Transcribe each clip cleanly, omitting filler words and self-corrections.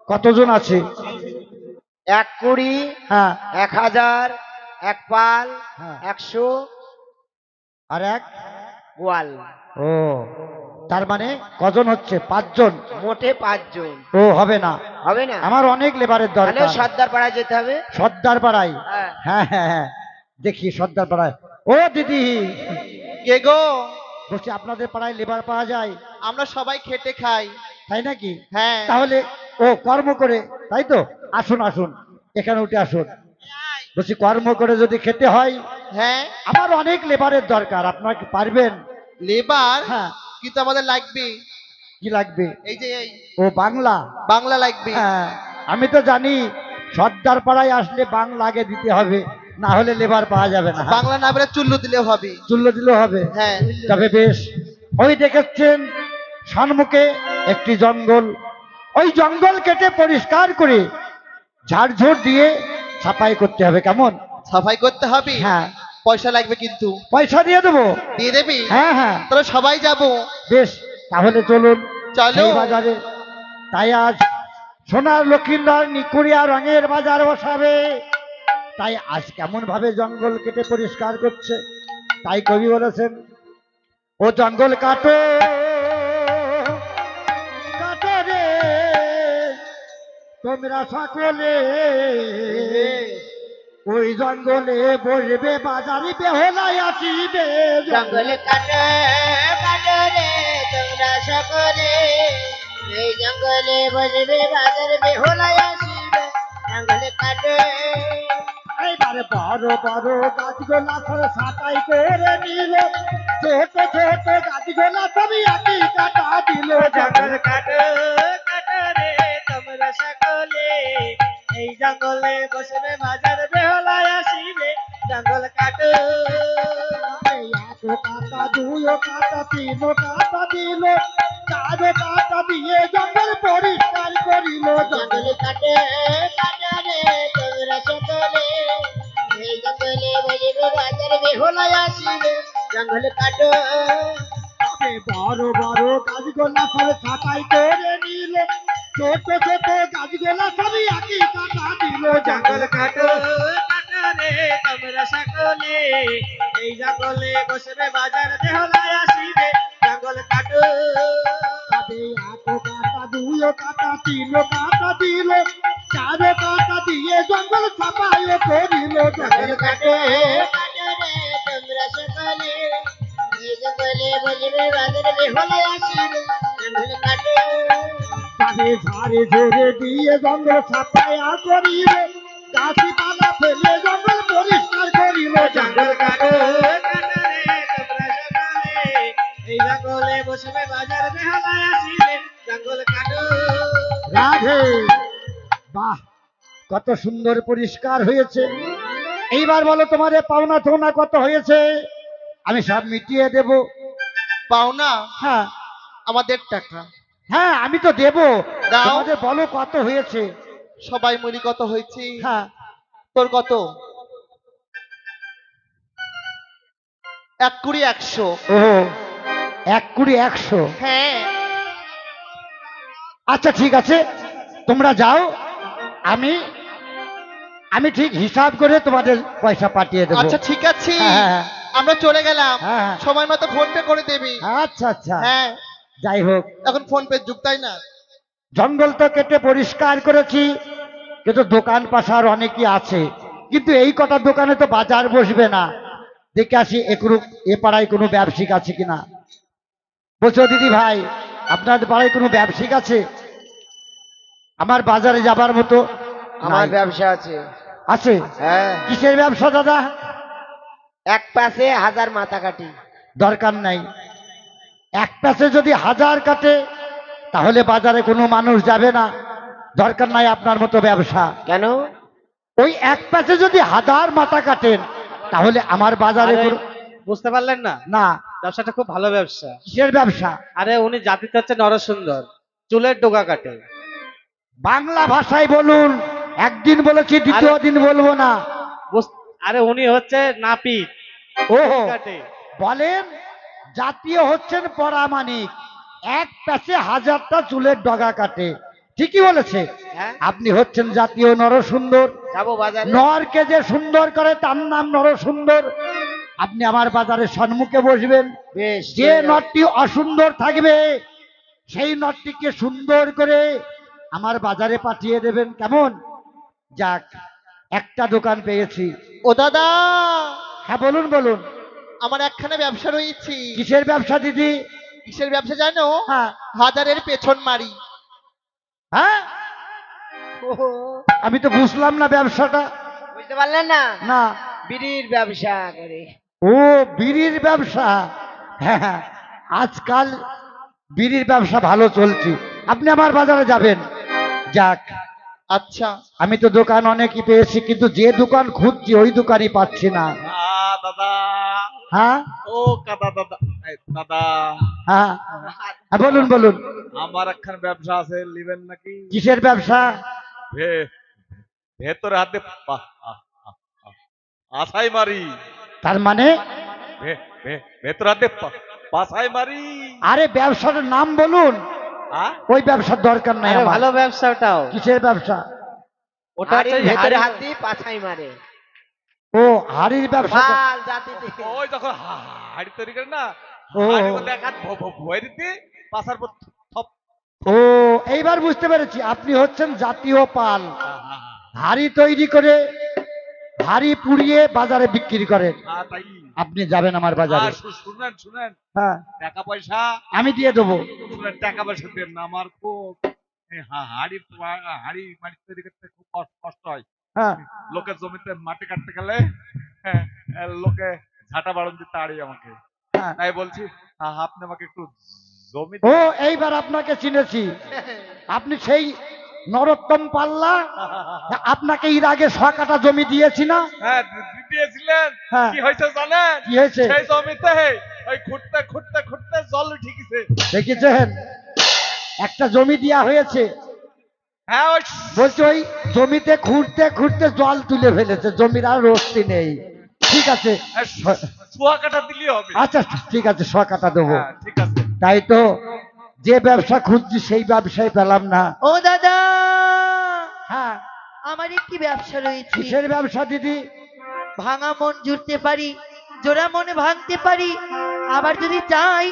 কতজন আছে? এক কুড়ি, হ্যাঁ 1000, এক পাল, হ্যাঁ 100 আর এক। গোয়াল। ও তার মানে কজন হচ্ছে? 5 জন। মোটে 5 জন। ও হবে না, হবে না? আমার অনেক লেবারের তাহলে দরকার। সর্দার পাড়ায় যেতে হবে। সর্দার পাড়ায়? হ্যাঁ। হ্যাঁ হ্যাঁ হ্যাঁ, দেখি সর্দার পাড়ায়। ও দিদি, কে গো? বলছি আপনাদের পাড়ায় লেবার পাওয়া যায়? আমরা সবাই খেটে খাই। তাই নাকি? হ্যাঁ। তাহলে ও কর্ম করে, তাই তো? আসুন আসুন, এখানে উঠে আসুন। বলছি কর্ম করে যদি খেতে হয়, হ্যাঁ আমার অনেক লেবারের দরকার, আপনার কি পারবেন? লেবার হ্যাঁ। কিন্তু আমাদের লাগবে। কি লাগবে? এই যে এই ও বাংলা? বাংলা লাগবে। হ্যাঁ আমি তো জানি, সর্দার পাড়ায় আসলে বাংলা আগে দিতে হবে, না হলে লেবার পাওয়া যাবে না। বাংলা না বেড়ে চুল্লু দিলেও হবে। চুল্লো দিলেও হবে? হ্যাঁ। তবে বেশ। ওই দেখেছেন সম্মুখে একটি জঙ্গল, ওই জঙ্গল কেটে পরিষ্কার করে ঝাড়ঝুড় দিয়ে সাফাই করতে হবে, কেমন? সাফাই করতে হবে। হ্যাঁ। পয়সা লাগবে কিন্তু। পয়সা দিয়ে দেবো? দিয়ে দেবি? হ্যাঁ হ্যাঁ। তাহলে সবাই যাব। বেশ, তাহলে চলুন চলো। সেই বাজারে। তাই আজ সোনার লক্ষিন্দার নিকুড়িয়া রঙের বাজার বসাবে। তাই আজ কেমন ভাবে জঙ্গল কেটে পরিষ্কার করছে, তাই কবি বলেছেন, ও জঙ্গল কাটো কাটো রে তোমরা সকলে, ওই জঙ্গলে বসবে বাজারে বেহলাই আসিবে। জঙ্গল কাটো কাটো রে তোমরা সকলে, এই জঙ্গলে বসবে বাজার বেহুলায় আসিবে। জঙ্গল কাটো। এইবারে বড় বড় গাছগুলা সব ছাঁটাই করে নিল, ছোট ছোট গাছগুলা সবই একই কাটা দিল। জঙ্গল কাটো কাটো রে তোমরা সকলে, এই জঙ্গলে বসবে বাজার বেহুলায় আসিবে। জঙ্গল কাটো। এক কাটা দুই কাটা তিন কাটা দিল, চার কাটা দিয়ে জঙ্গল পরিষ্কার করিল। জঙ্গল কাটো কাটো রে তোমরা সকলে, এই জঙ্গলে বসবে বাজার বেহুলায় আসিবে। জঙ্গল কাটো। তবে বড় বড় গাছগুলা সব ছাঁটাই করে নিল, ছোট ছোট গাছগুলা সবই একই কাটা দিল। জঙ্গল কাটো কাটো রে তোমরা সকলে, এই জঙ্গলে বসবে বাজার বেহুলায় আসিবে। জঙ্গল কাটো। তবে এক কাটা দুই কাটা তিন কাটা দিল, চার কাটা দিয়ে জঙ্গল সাফাই করিল। জঙ্গল কাটো কাটো রে তোমরা সকলে, এই জঙ্গলে বসবে বাজার বেহুলায় আসিবে। জঙ্গল কাটো। তবে ঝাড়ে ঝরে দিয়ে জঙ্গল সাফাই করিল, গাছপালা ফেলে জঙ্গল পরিষ্কার করিল। জঙ্গল কাটো কাটো রে তোমরা সকলে, এই জঙ্গলে বসবে বাজার বেহুলায় আসিবে। জঙ্গল কাটো। রাধে, বাহ, কত সুন্দর পরিষ্কার হয়েছে। এইবার বলো তোমাদের পাওনা টোনা কত হয়েছে, আমি সব মিটিয়ে দেব। পাওনা হ্যাঁ আমাদের টাকা। হ্যাঁ আমি তো দেব, দাও। তোমাদের বলো কত হয়েছে। সবাই মিলি কত হয়েছে? হ্যাঁ তোর কত? 1 কুড়ি 100। ও 1 কুড়ি 100। হ্যাঁ। আচ্ছা ঠিক আছে, তোমরা যাও, আমি আমি ঠিক হিসাব করে তোমাদের পয়সা পাঠিয়ে দেবো। আচ্ছা ঠিক আছে, হ্যাঁ, হ্যাঁ। আমরা চলে গেলাম। হ্যাঁ। সময় মতো ফোন পে করে দেবি। আচ্ছা আচ্ছা, হ্যাঁ। যাই হোক, এখন ফোন পে যুগ, তাই না? জঙ্গল তো কেটে পরিষ্কার করেছি, কিন্তু দোকান পাশার অনেকই আছে, কিন্তু এই কটা দোকানে তো বাজার বসবে না। দেখে আসি এ পাড়ায় কোনো ব্যবসায়িক আছে কিনা। বলছো দিদি ভাই, আপনাদের পাড়ায় কোনো ব্যবসায়িক আছে? আমার বাজারে যাবার মতো আমার নাই। ব্যবসা আছে। আছে? হ্যাঁ। কিসের ব্যবসা দাদা? এক পাশে 1000 মাথা কাটি। দরকার নাই, এক প্যাসে যদি 1000 কাটে তাহলে বাজারে কোনো মানুষ যাবে না, দরকার নাই আপনার মতো ব্যবসা। কেন? ওই এক প্যাসে যদি 1000 মাথা কাটেন তাহলে আমার বাজারে বুঝতে পারলেন না? না। ব্যবসাটা খুব ভালো ব্যবসা। কিসের ব্যবসা? আরে উনি জাতিতে হচ্ছে নরসুন্দর, চুলের ডোকা কাটে। বাংলা ভাষায় বলুন, একদিন বলেছি দ্বিতীয় দিন বলবো না। আরে উনি হচ্ছে নাপিত, ও কাটে। বলেন, জাতীয় হচ্ছেন পরামানিক, এক প্যাসে 1000টা চুলের ডগা কাটে, ঠিকই বলেছে। হ্যাঁ আপনি হচ্ছেন জাতীয় নরসুন্দর। যাবো বাজারে। নরকে যে সুন্দর করে তার নাম নরসুন্দর। আপনি আমার বাজারের সম্মুখে বসবেন। বেশ যে নটটি অসুন্দর থাকবে সেই নটটিকে সুন্দর করে আমার বাজারে পাঠিয়ে দেবেন, কেমন? যাক, একটা দোকান পেয়েছি। ও দাদা, হ্যাঁ বলুন বলুন। আমার একখানে ব্যবসা রয়েছে। কিসের ব্যবসা দিদি? কিসের ব্যবসা জানো? হ্যাঁ হাজারের পেছন মারি। হ্যাঁ, আমি তো বুঝলাম না ব্যবসাটা। বুঝতে পারলেন না? না। বিড়ির ব্যবসা করে। ও, বিড়ির ব্যবসা। হ্যাঁ হ্যাঁ, আজকাল বিড়ির ব্যবসা ভালো চলছে। আপনি আমার বাজারে যাবেন। যাক, আচ্ছা, আমি তো দোকান অনেকই পেয়েছি, কিন্তু যে দোকান খুঁজছি ওই দোকানই পাচ্ছি না। দাদা হ্যাঁ ও কাদা দাদা দাদা হ্যাঁ হ্যাঁ, বলুন বলুন। আমার একখান ব্যবসা আছে, নিবেন নাকি? কিসের ব্যবসা? ভেতরে হাতে আছাই মারি। তার মানে? ভেতরে হাতে পাছাই মারি। আরে ব্যবসার নাম বলুন। হ্যাঁ? ওই ব্যবসার দরকার নাই আরে আমার। ভালো ব্যবসা ওটাও। কিসের ব্যবসা? ওটা হাড়ির হচ্ছে ভেতরে হাড়ি- হাত দিয়ে পাছাই মারে। ও, হাড়ির ব্যবসা। ভাল জাতিতে। ওই যখন হাড়ি তৈরি করে না, ও। হাড়ির মধ্যে এক হাত ভয় দিতে, পাছার পর থপ। ও, এইবার বুঝতে পেরেছি, আপনি হচ্ছেন জাতীয় পাল। হাড়ি তৈরি করে হাড়ি পুড়িয়ে বাজারে বিক্রি করেন। তাই আপনি যাবেন আমার বাজারে। শুনেন শুনেন, হ্যাঁ, টাকা পয়সা আমি দিয়ে দেবো। শুনেন, টাকা পয়সা দেন না। আমার খুব এই হাড়ি মাটি তৈরি করতে খুব কষ্ট হয়। হ্যাঁ, লোকের জমিতে মাটি কাটতে গেলে হ্যাঁ, লোকে ঝাঁটা বাড়ন দিতে আড়ি আমাকে। হ্যাঁ। তাই বলছি, আপনি আমাকে একটু জমি ও, এইবার আপনাকে চিনেছি। আপনি সেই নরোত্তম পাল্লা। আপনাকে এর আগে 100 কাঠা জমি দিয়েছি না? হ্যাঁ দিয়েছিলেন। হ্যাঁ। কি হয়েছে জানেন? কি হয়েছে? সেই জমিতে ওই খুঁড়তে খুঁড়তে খুঁড়তে জল উঠে গেছে। দেখেছেন, একটা জমি দেয়া হয়েছে, হ্যাঁ ওই বলছে ওই জমিতে খুঁড়তে খুঁড়তে জল তুলে ফেলেছে, জমির আর রস্তি নেই। ঠিক আছে, সোয়া কাটা দিলেই হবে। আচ্ছা ঠিক আছে, 100 কাঠা দেবো। হ্যাঁ ঠিক আছে। তাই তো, যে ব্যবসা খুঁজছি সেই ব্যবসায় পেলাম না। ও দাদা, হ্যাঁ, আমার একটি ব্যবসা রয়েছে। কিসের ব্যবসা দিদি? ভাঙা মন জুড়তে পারি, জোড়া মনে ভাঙতে পারি, আবার যদি চাই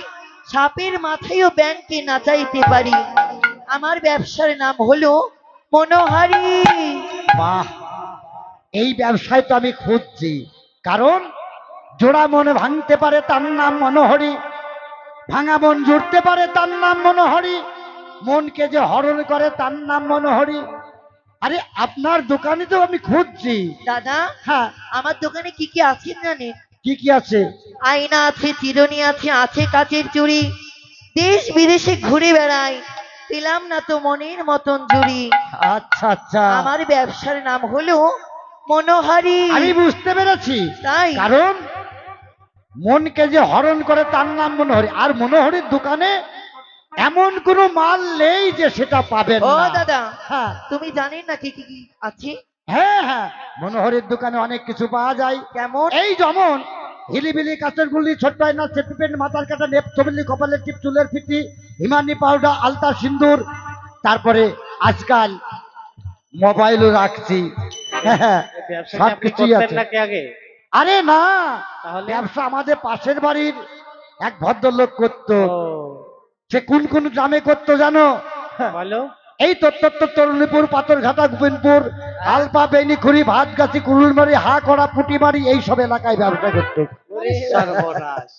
সাপের মাথায়ও ব্যাংকে নাচাইতে পারি। আমার ব্যবসার নাম হলো মনোহারি। বাহ, এই ব্যবসায় তো আমি খুঁজছি। কারণ জোড়া মনে ভাঙতে পারে তার নাম মনোহরি, ভাঙা মন জুড়তে পারে তার নাম মনোহরি, মনকে যে হরণ করে তার নাম মনোহরি। আরে আপনার দোকানে তো আমি খুঁজছি। দাদা, হ্যাঁ, আমার দোকানে কি কি আছে জানেন? কি কি আছে? আয়না আছে, চিরুনি আছে, আছে কাচের চুড়ি। দেশ বিদেশে ঘুরে বেড়াই, পেলাম না তো মনের মতন জুড়ি। আচ্ছা আচ্ছা, আমার ব্যবসার নাম হলো মনোহারি। আমি বুঝতে পেরেছি। তাই কারণ মনকে যে হরণ করে তার নাম মনোহরি, আর মনোহরির দোকানে এমন কোনো মাল নেই যে সেটা পাবেন ও না। দাদা, হ্যাঁ তুমি জানেন না কি কি কি আছে? হ্যাঁ হ্যাঁ, মনোহরির দোকানে অনেক কিছু পাওয়া যায়। কেমন? এই যেমন হিলিবিলি, কাঁচের গুলি, ছোট্ট আয়না, সেফটি পেন, মাথার কাটা, নেপ ছবিলি, কপালের টিপ, চুলের ফিটি, হিমানি পাউডার, আলতা সিন্দুর, তারপরে আজকাল মোবাইলও রাখছি। হ্যাঁ, এই ব্যবসাটা সব আপনি কিছুই করতেন আছে। নাকি আগে? আরে না, তাহলে? ব্যবসা আমাদের পাশের বাড়ির এক ভদ্রলোক করতো। ও, সে কোন কোন গ্রামে করতো জানো? বলো। এই তরুণীপুর, পাথরঘাটা, গোবিন্দপুর, আলপা, বেনিখুরি, ভাতগাছি, কুরুলমারি, হাকড়া, পুটিমারি, এই সব এলাকায় ব্যবসা করতো। ওরে সর্বনাশ।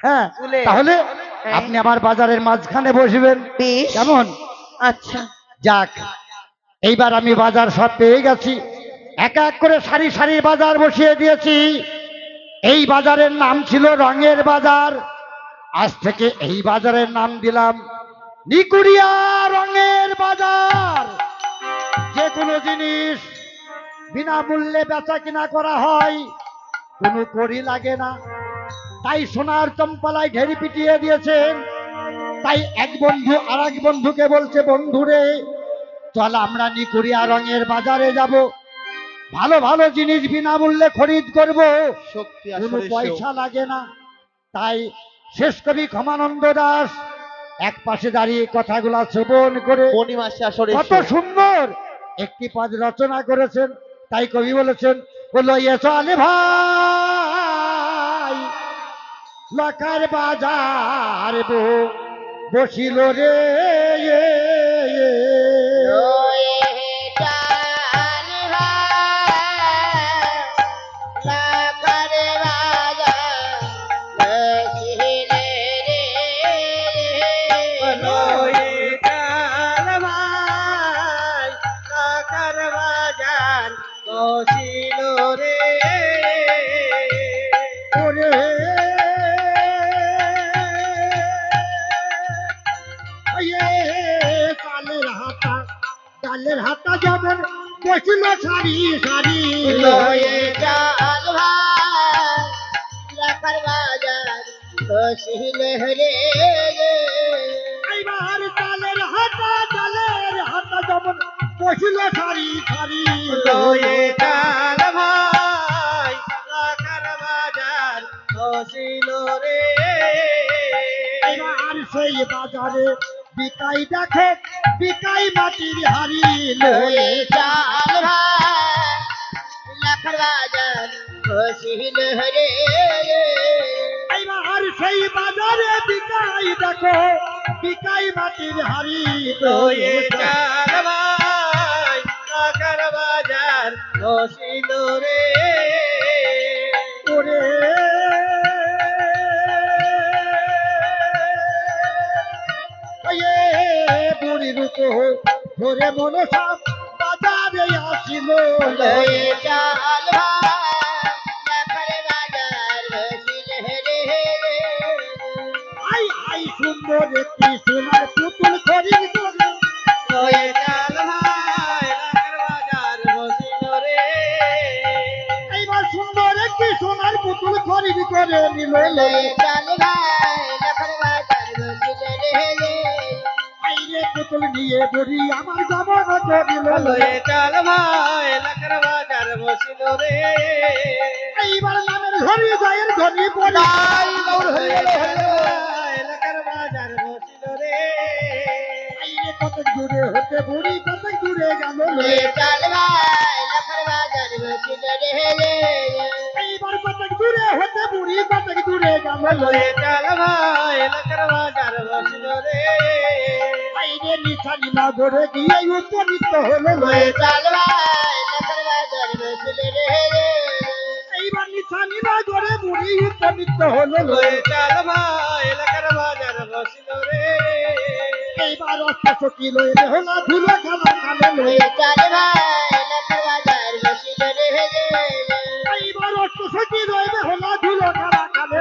হ্যাঁ, চুলে। তাহলে হ্যাঁ। আপনি আমার বাজারের মাঝখানে বসবেন, বেশ, কেমন? আচ্ছা। যাক, এইবার আমি বাজার সব পেয়ে গেছি। এক এক করে সারি সারি বাজার বসিয়ে দিয়েছি। এই বাজারের নাম ছিল রঙের বাজার। আজ থেকে এই বাজারের নাম দিলাম নিকুড়িয়া রঙের বাজার। যে কোনো জিনিস বিনামূল্যে বেচা কিনা করা হয়, কোনো কড়ি লাগে না। তাই সোনার চম্পালায় ঢেরি পিটিয়ে দিয়েছেন। তাই এক বন্ধু আর এক বন্ধুকে বলছে, বন্ধুরে চল আমরা নিকুড়িয়া রঙের বাজারে যাব, ভালো ভালো জিনিস বিনামূল্যে খরিদ করব, শক্তি কোনো আসলে পয়সা লাগে না। তাই শেষ কবি ক্ষমানন্দ দাস এক পাশে দাঁড়িয়ে কথাগুলা শ্রবণ করে মণিমাসি আসরে কত সুন্দর একটি পদ রচনা করেছেন। তাই কবি বলেছেন, বললো এ চলে ভাই লকার বাজার বসিল রে ওরে কালের হাতা যেমন বসিল সারি সারি এইবার কালের হাতা যেমন বসিল সারি সারি আর সেই বাজারে বিকাই দেখো বিকাই মাটির হাড়ি লয়ে আর সেই বাজারে বিকাই দেখো বিকাই মাটির হাড়ি লয়ে ওরে বুড়ি রূপ ধরে মনসা বাজারে আসিল আই আই সুন্দর একটি সোনার পুতুল খরিদ করে এইবার সুন্দর একটি সোনার পুতুল খরিদ করে নিল আইরে পুতুল নিয়ে বুড়ি আমার গমন করিল এইবার নামের ঘড়ি জয়ের ধ্বনি পড়ে আইরে কত দূরে হতে বুড়ি কত দূরে গেল এইবার কত দূরে হতে বুড়ি কত দূরে গেল আইরে নিশানি না ধরে গিয়ে উপনীত হলো এইবার নিশানি না ধরে বুড়ি উপনীত হলো এইবার অস্ত্র সখী লয়ে হলো ধুলো খেলা কালে এইবার অস্ত্র সখী লয়ে হলো ধুলো খেলা কালে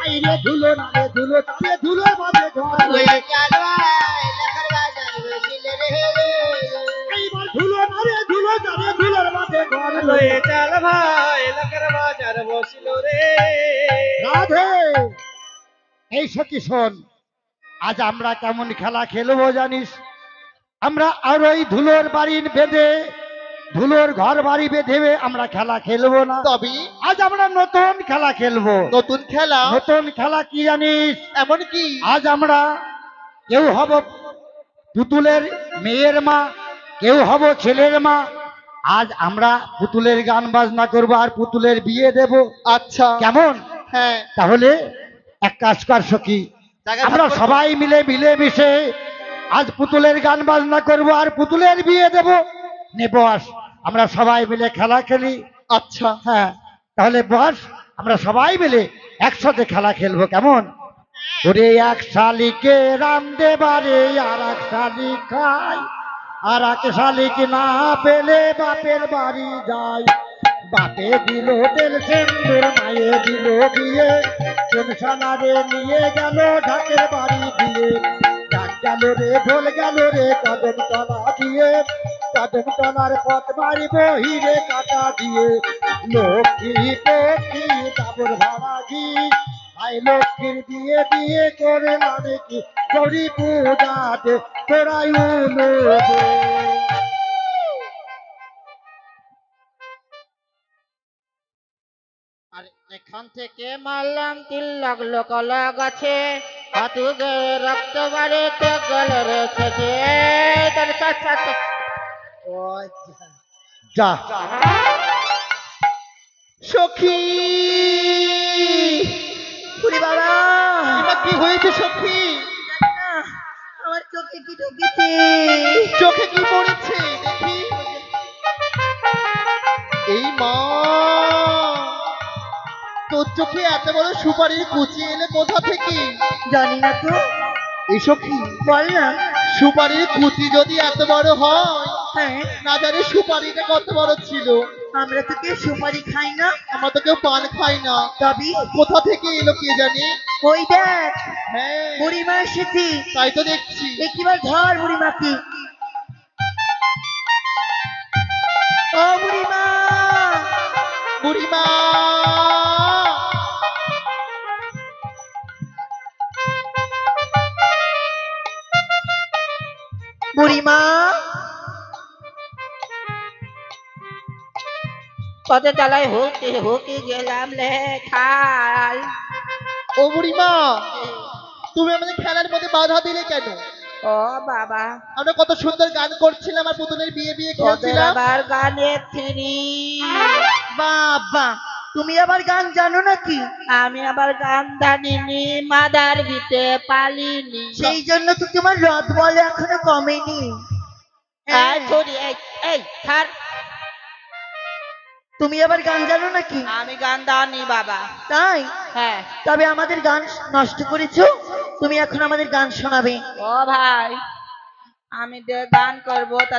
আইরে ধুলো নালে ধুলো তালে ধুলো বাজে ঘর এইবার ধুলো নালে ধুলো তালে ধুলোর বাজে ঘর রাধে এই সখী শোন, আজ আমরা কেমন খেলা খেলবো জানিস? আমরা আর ওই ধুলোর বাড়ি বেঁধে ধুলোর ঘর বাড়ি বেঁধে আমরা খেলা খেলবো না, তবে আজ আমরা নতুন খেলা খেলবো। নতুন খেলা নতুন খেলা কি জানিস? এমন কি? আজ আমরা কেউ হব পুতুলের মেয়ের মা, কেউ হব ছেলের মা। আজ আমরা পুতুলের গান বাজনা করব আর পুতুলের বিয়ে দেব। আচ্ছা কেমন? হ্যাঁ তাহলে এক কাজ কর সখী, জায়গা আমরা ভাগ করবো। সবাই মিলে মিশে আজ পুতুলের গান বাজনা করব আর পুতুলের বিয়ে দেব। নে বস, আমরা সবাই মিলে খেলা খেলি। আচ্ছা হ্যাঁ, তাহলে বস, আমরা সবাই মিলে একসাথে খেলা খেলবো। কেমন? ওরে এক শালিকে রাম দেবারে আর এক শালিক খায়, আর এক শালিক না পেলে বাপের বাড়ি যায়। বাপে দিল তেল সিন্দুর, মায়ে দিল বিয়ে, কোন সোনারে নিয়ে গেল ঢাকের বাড়ি দিয়ে। ঢাক গেল রে, ঢোল গেল রে, কদম তলা দিয়ে, কদম তলার পথ মারিব হিরে কাটা দিয়ে। লক্ষ্মী পক্ষী দাবর ভাড়া ঘি, আই লক্ষ্মীর দিয়ে দিয়ে করে মানে কি গৌরী পূজাতে তোরাই আর এখান থেকে মারলাম তিল লাগলো কলা গাছে হাতু গেলে রক্ত বাড়িতে গেল রেখেছে যা সখী ওরে বাবা এবার কি হয়েছে সখী? জানি না, আমার চোখে কি ঢুকেছে। চোখে কি পড়েছে দেখি। এই মা, তোর চোখে এত বড় সুপারির কুচি এলে কোথা থেকে? জানি না তো, এই সখী, বল না। সুপারির কুচি যদি এত বড় হয়, হ্যাঁ, না জানি সুপারিটা কত বড় ছিল। আমরা তো কেউ সুপারি খাই না, আমরা তো কেউ পান খাই না, তবে কোথা থেকে এলো কে জানে। ওই দেখ হ্যাঁ, বুড়িমা এসেছি। তাই তো দেখছি। একবার ধর বুড়িমাকে। ও বুড়িমা, বুড়িমা, বুড়িমা, কত তলায় হুকে হুকে গেলাম লে খাল। ও বুড়িমা, তুমি আমাদের খেলার মধ্যে বাধা দিলে কেন? ও বাবা, আমরা কত সুন্দর গান করছিলাম আর পুতুলের বিয়ে বিয়ে ওদের খেলছিলাম। আবার গানে থ্রি। বাবা তুমি আবার গান জানো নাকি? আমি আবার গান জানিনি, মাদার দিতে পালিনি। সেই জন্য তো তোমার রদ বলে এখনো কমেনি। এই ছড়ি, এই ছাড়। তুমি আবার গান জানো নাকি? আমি গান জানি বাবা। তাই? হ্যাঁ। তবে আমাদের গান নষ্ট করেছো, তুমি এখন আমাদের গান শোনাবে। ও ভাই, আমি যে গান করবো তাহলে